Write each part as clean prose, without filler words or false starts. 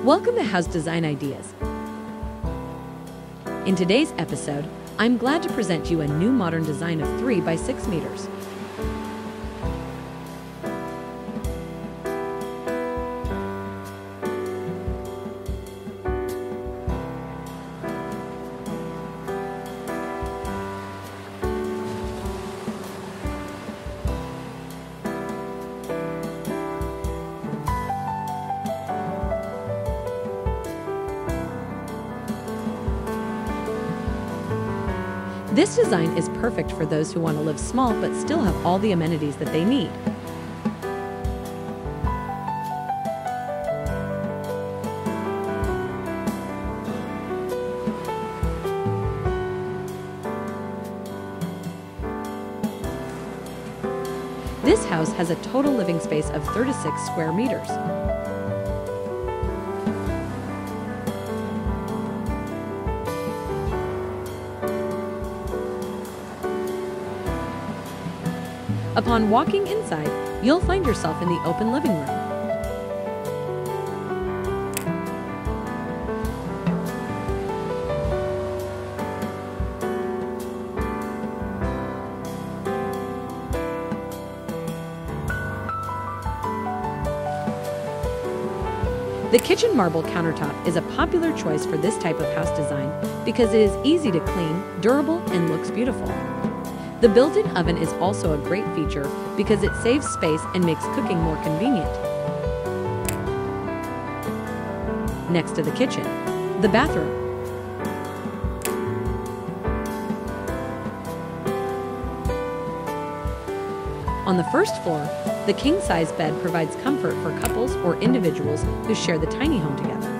Welcome to House Design Ideas. In today's episode, I'm glad to present you a new modern design of 3 by 6 meters. This design is perfect for those who want to live small but still have all the amenities that they need. This house has a total living space of 36 square meters. Upon walking inside, you'll find yourself in the open living room. The kitchen marble countertop is a popular choice for this type of house design because it is easy to clean, durable, and looks beautiful. The built-in oven is also a great feature because it saves space and makes cooking more convenient. Next to the kitchen, the bathroom. On the first floor, the king-size bed provides comfort for couples or individuals who share the tiny home together.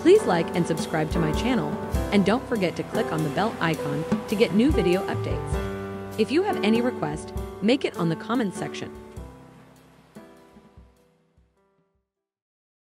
Please like and subscribe to my channel, and don't forget to click on the bell icon to get new video updates. If you have any request, make it on the comments section.